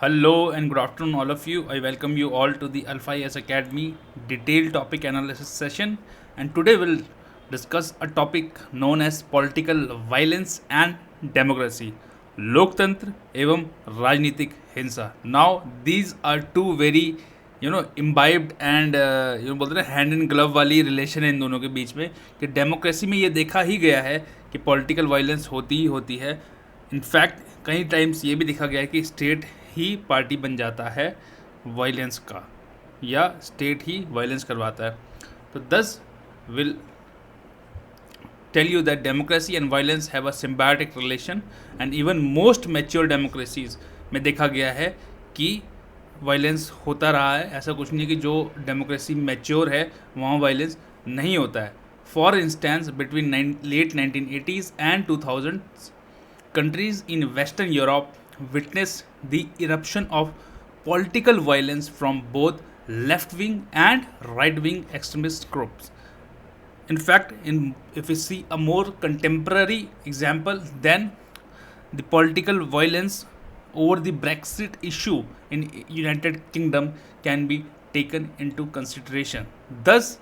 Hello and good afternoon, all of you. I welcome you all to the Alpha IS Academy detailed topic analysis session. And today we'll discuss a topic known as political violence and democracy. लोकतंत्र एवं राजनीतिक हिंसा. Now these are two very imbibed and बोलते हैं hand in glove वाली relation है इन दोनों के बीच में कि डेमोक्रेसी में ये देखा ही गया है कि पॉलिटिकल वायलेंस होती ही होती है. इनफैक्ट कई टाइम्स ये भी देखा गया है कि स्टेट ही पार्टी बन जाता है वायलेंस का या स्टेट ही वायलेंस करवाता है. तो दस will tell you that democracy and violence have a symbiotic relation and even most mature democracies में देखा गया है कि वायलेंस होता रहा है. ऐसा कुछ नहीं कि जो डेमोक्रेसी मैच्योर है वहाँ वायलेंस नहीं होता है. For instance between late 1980s and 2000s countries in Western Europe witnessed the eruption of political violence from both left-wing and right-wing extremist groups. In fact, if we see a more contemporary example, then the political violence over the Brexit issue in United Kingdom can be taken into consideration. Thus,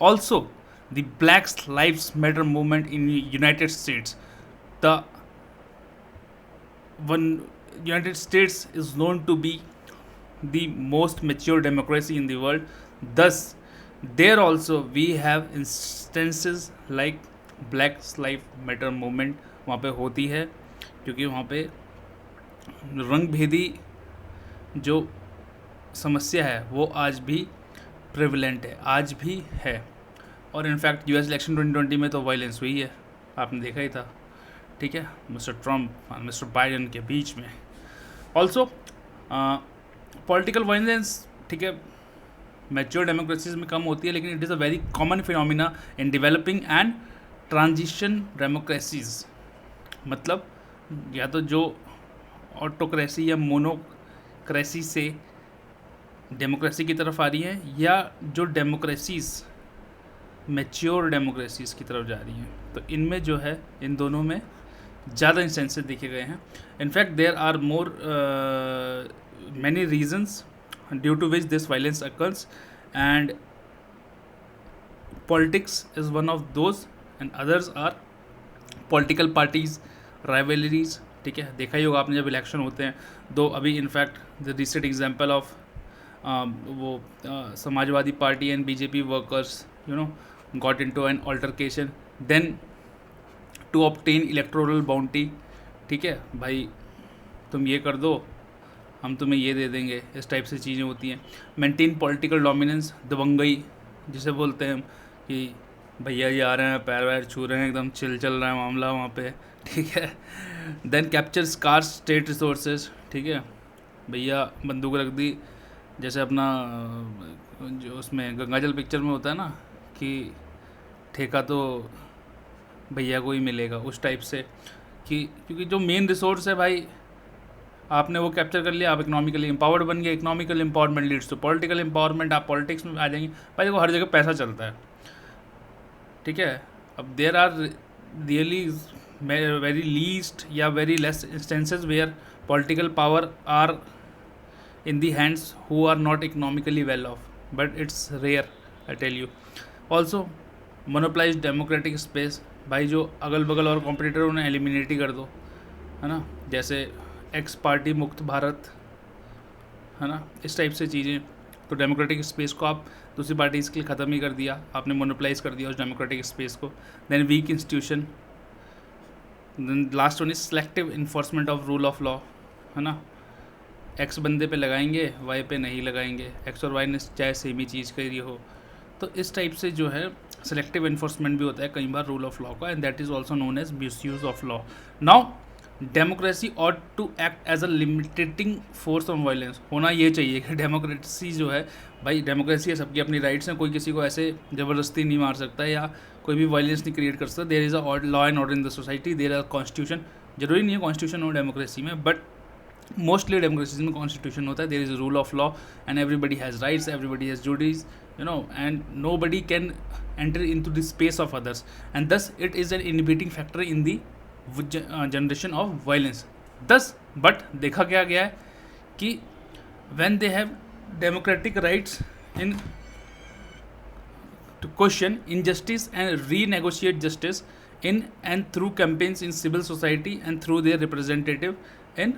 also the Black Lives Matter movement in United States. The United States is known to be the most mature democracy in the world. Thus, there also we have instances like Black Lives Matter movement वहाँ पे होती है क्योंकि वहाँ पे रंग भेदी जो समस्या है वो आज भी प्रेवलेंट है, आज भी है. और इनफैक्ट यूएस इलेक्शन 2020 में तो वायलेंस हुई है, आपने देखा ही था. ठीक है, मिस्टर ट्रम्प और मिस्टर बाइडन के बीच में. ऑल्सो पॉलिटिकल वायलेंस, ठीक है, मैच्योर डेमोक्रेसीज में कम होती है, लेकिन it is a very common phenomena in developing and transition democracies. मतलब या तो जो ऑटोक्रेसी या मोनोक्रेसी से डेमोक्रेसी की तरफ आ रही हैं या जो डेमोक्रेसीज मैच्योर डेमोक्रेसीज की तरफ जा रही हैं. तो इनमें जो है इन दोनों में ज़्यादा इंस्टेंसेस देखे गए हैं. In fact there are more many reasons due to which this violence occurs, and politics is one of those and others are political parties, rivalries. ठीक है, देखा ही होगा आपने जब इलेक्शन होते हैं. दो अभी in fact the recent example of वो Samajwadi party and BJP workers got into an altercation then to obtain electoral bounty. ठीक है भाई, तुम ये कर दो, हम तुम्हें ये दे देंगे. इस टाइप से चीज़ें होती हैं. मेंटेन पॉलिटिकल डोमिनेंस, दबंगई जिसे बोलते हैं कि भैया ये आ रहे हैं, पैर वैर छू रहे हैं, एकदम चिल चल रहा है मामला वहाँ पे. ठीक है. Then capture scarce state resources. ठीक है, भैया बंदूक रख दी, जैसे अपना जो उसमें गंगाजल पिक्चर में होता है ना कि ठेका तो भैया को ही मिलेगा, उस टाइप से. कि क्योंकि जो मेन रिसोर्स है भाई आपने वो कैप्चर कर लिया, आप इकोनॉमिकली एम्पावर्ड बन गए. Economical empowerment leads to political empowerment. आप पॉलिटिक्स में आ जाएंगे भाई, देखो हर जगह पैसा चलता है. ठीक है. अब there are really very least या very less instances where political power are in the hands who are not economically well off, but it's rare, I tell you. Also monopolized democratic space. भाई जो अगल बगल और competitor उन्हें eliminate ही कर दो, है ना. जैसे एक्स पार्टी मुक्त भारत, है ना, इस टाइप से चीज़ें. तो डेमोक्रेटिक स्पेस को आप दूसरी पार्टी के लिए ख़त्म ही कर दिया, आपने मोनोपलाइज कर दिया उस डेमोक्रेटिक स्पेस को. Then weak institution. Then last one is selective enforcement of rule of law, है ना. एक्स बंदे पे लगाएंगे, वाई पे नहीं लगाएंगे. एक्स और वाई ने चाहे सेम ही चीज़ करी हो. तो इस टाइप से जो है सेलेक्टिव इन्फोर्समेंट भी होता है कई बार रूल ऑफ लॉ का, and that is also known as misuse of law. Now democracy ought to act as a limitating force on violence. होना ये चाहिए कि डेमोक्रेसी जो है भाई, डेमोक्रेसी है, सबकी अपनी राइट्स हैं, कोई किसी को ऐसे ज़बरदस्ती नहीं मार सकता या कोई भी वायलेंस नहीं क्रिएट कर सकता. There is a law and order in the society, there are constitution. जरूरी नहीं है कॉन्स्टिट्यूशन हो डेमोक्रेसी में, बट मोस्टली डेमोक्रेसीज में कॉन्स्टिट्यूशन होता है. There is rule of law and everybody has rights, everybody has duties, and nobody can enter into the space of others, and thus it is an inhibiting factor in the generation of violence. दस but देखा क्या गया है कि when they have democratic rights in to question injustice and renegotiate justice in and through campaigns in civil society and through their representative in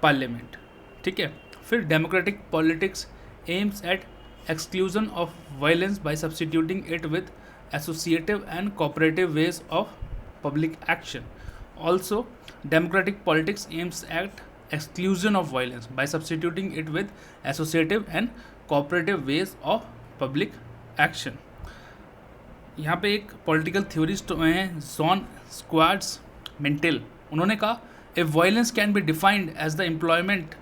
parliament. ठीक है. फिर democratic politics aims at exclusion of violence by substituting it with associative and cooperative ways of public action. Also, democratic politics aims at exclusion of violence by substituting it with associative and cooperative ways of public action. यहाँ पे एक political theorist हैं John Schwarzmantel. उन्होंने कहा if violence can be defined as the employment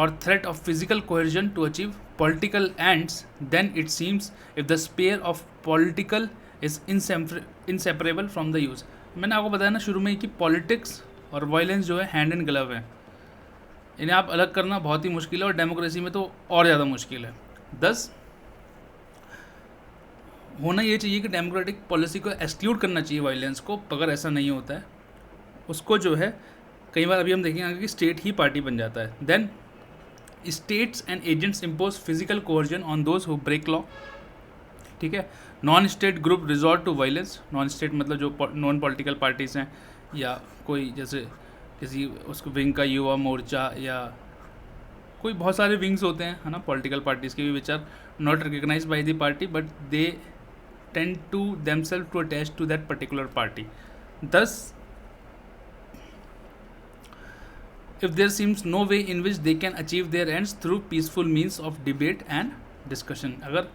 or threat of physical coercion to achieve political ends, then it seems if the sphere of political is inseparable from the use. मैंने आपको बताया ना शुरू में कि politics और violence जो है हैंड एंड ग्लव है. इन्हें आप अलग करना बहुत ही मुश्किल है और डेमोक्रेसी में तो और ज़्यादा मुश्किल है. दस होना ये चाहिए कि डेमोक्रेटिक पॉलिसी को एक्सक्लूड करना चाहिए वायलेंस को. अगर ऐसा नहीं होता है उसको जो है कई बार अभी हम देखेंगे कि स्टेट ही पार्टी बन जाता है. Then states and agents impose physical coercion on those who break law. ठीक है. Non state group resort to violence. Non state मतलब जो नॉन पॉलिटिकल पार्टीज़ हैं या कोई जैसे किसी उसको विंग का युवा मोर्चा या कोई बहुत सारे विंग्स होते हैं है ना पॉलिटिकल पार्टीज़ के भी which are not recognize by the party but they tend to themselves to attach to that particular party. Thus if there seems no way in which they can achieve their ends through peaceful means of debate and discussion. अगर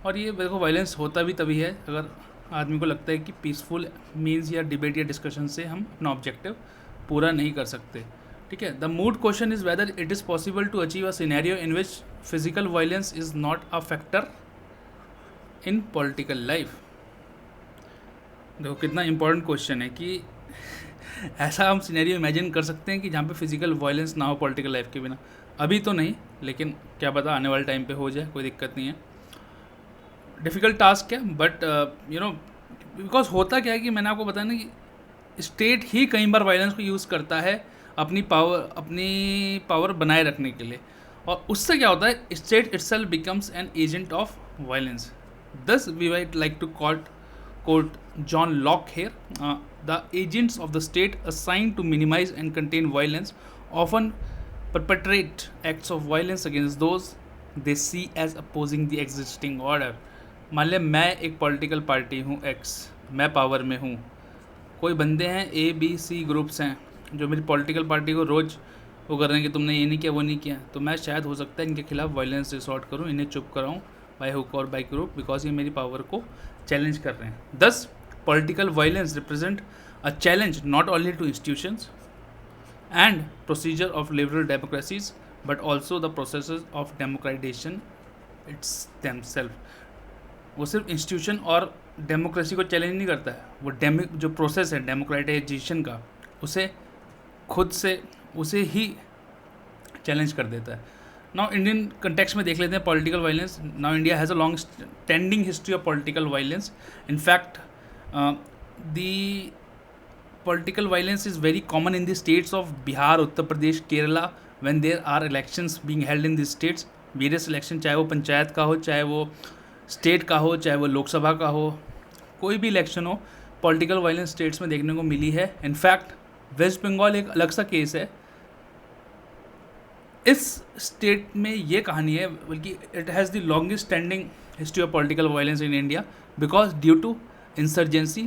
और ये देखो violence होता भी तभी है अगर आदमी को लगता है कि पीसफुल मीन्स या डिबेट या डिस्कशन से हम अपना ऑब्जेक्टिव पूरा नहीं कर सकते. ठीक है. The moot question is whether it is possible to achieve a scenario in which physical violence is not a factor in political life. देखो कितना इंपॉर्टेंट क्वेश्चन है कि ऐसा हम सिनेरियो इमेजिन कर सकते हैं कि जहाँ पे फिजिकल वायलेंस ना हो पॉलिटिकल लाइफ के बिना. अभी तो नहीं लेकिन क्या पता आने वाले टाइम पे हो जाए. कोई दिक्कत नहीं है. डिफ़िकल्ट टास्क है बट यू नो बिकॉज होता क्या है कि मैंने आपको बताया ना कि स्टेट ही कई बार वायलेंस को यूज़ करता है अपनी पावर बनाए रखने के लिए और उससे क्या होता है state itself becomes an agent of violence. Thus we would like to quote John Locke here. The agents of the state assigned to minimize and contain violence often perpetrate acts of violence against those they see as opposing the existing order. मान लिया मैं एक political party हूँ X, मैं power में हूँ. कोई बंदे हैं ABC ग्रुप्स हैं जो मेरी पॉलिटिकल पार्टी को रोज़ वो कर रहे हैं कि तुमने ये नहीं किया वो नहीं किया. तो मैं शायद हो सकता है इनके खिलाफ वायलेंस रिसॉर्ट करूँ, इन्हें चुप कराऊँ बाई हुक और बाई ग्रुप बिकॉज ये मेरी पावर को चैलेंज कर रहे हैं. Thus political violence represent a challenge not only to institutions and procedure of liberal democracies but also the processes of democratization its themselves. वो सिर्फ इंस्टीट्यूशन और डेमोक्रेसी को चैलेंज नहीं करता है, वो जो प्रोसेस है डेमोक्रेटाइजेशन का उसे खुद से उसे ही चैलेंज कर देता है. नाउ इंडियन कंटेक्स्ट में देख लेते हैं political violence. Now India has a long standing history of political violence. In fact, the political violence is very common in the states of Bihar, Uttar Pradesh, Kerala when there are elections being held in these states. Various election चाहे वो पंचायत का हो, चाहे वो state का हो, चाहे वो लोकसभा का हो, कोई भी इलेक्शन हो पॉलिटिकल वायलेंस स्टेट्स में देखने को मिली है. इनफैक्ट वेस्ट बंगाल एक अलग सा केस है. इस स्टेट में ये कहानी है बल्कि it has the longest standing history of political violence in India because due to insurgency,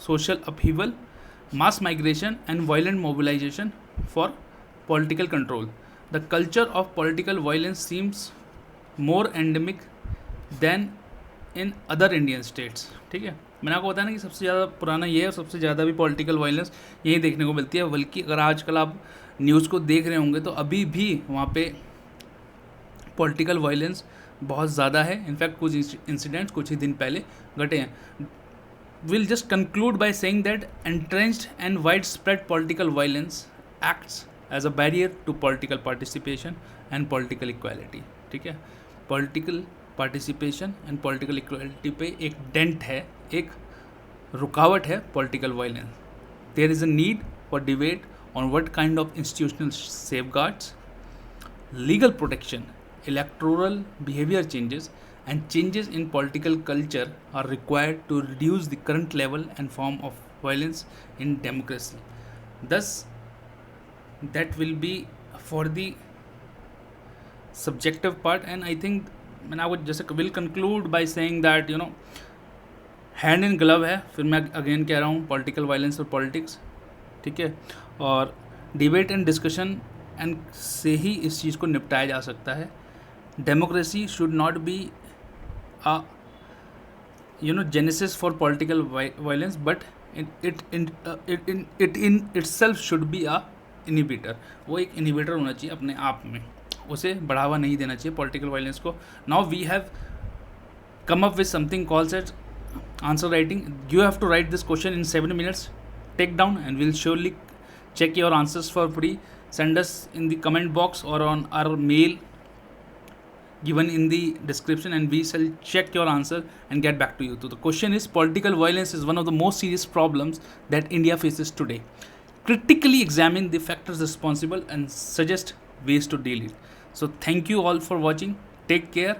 social upheaval, mass migration and violent mobilization for political control, the culture of political violence seems more endemic than in other Indian states. ठीक है. मैंने आपको बताया ना कि सबसे ज़्यादा पुराना ये है और सबसे ज़्यादा भी पॉलिटिकल वायलेंस यही देखने को मिलती है. बल्कि अगर आजकल आप न्यूज़ को देख रहे होंगे तो अभी भी वहाँ पे पॉलिटिकल वायलेंस बहुत ज़्यादा है. इनफैक्ट कुछ इंसिडेंट्स कुछ ही दिन पहले घटे हैं. Will just conclude by saying that entrenched and wide spread political violence acts as a barrier to political participation and political equality. ठीक है. Political participation and political equality पे एक डेंट है, एक रुकावट है political violence. There is a need for debate on what kind of institutional safeguards legal protection, electoral behavior changes, and changes in political culture are required to reduce the current level and form of violence in democracy. Thus, that will be for the subjective part, and I think, and I would just will conclude by saying that hand in glove है, फिर मैं again कह रहा हूँ, political violence और politics, ठीक है, और डिबेट एंड डिस्कशन एंड से ही इस चीज़ को निपटाया जा सकता है. Democracy should not be a genesis for political violence, but it in itself should be a inhibitor. वो एक इनिबिटर होना चाहिए अपने आप में, उसे बढ़ावा नहीं देना चाहिए पॉलिटिकल वायलेंस को. Now we have come up with something called as answer writing. You have to write this question in 7 minutes, take down, and we'll surely check your answers for free. Send us in the comment box or on our mail given in the description, and we shall check your answer and get back to you. So the question is, political violence is one of the most serious problems that India faces today. Critically examine the factors responsible and suggest ways to deal it. So thank you all for watching. Take care,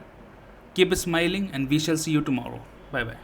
keep smiling, and we shall see you tomorrow. Bye bye.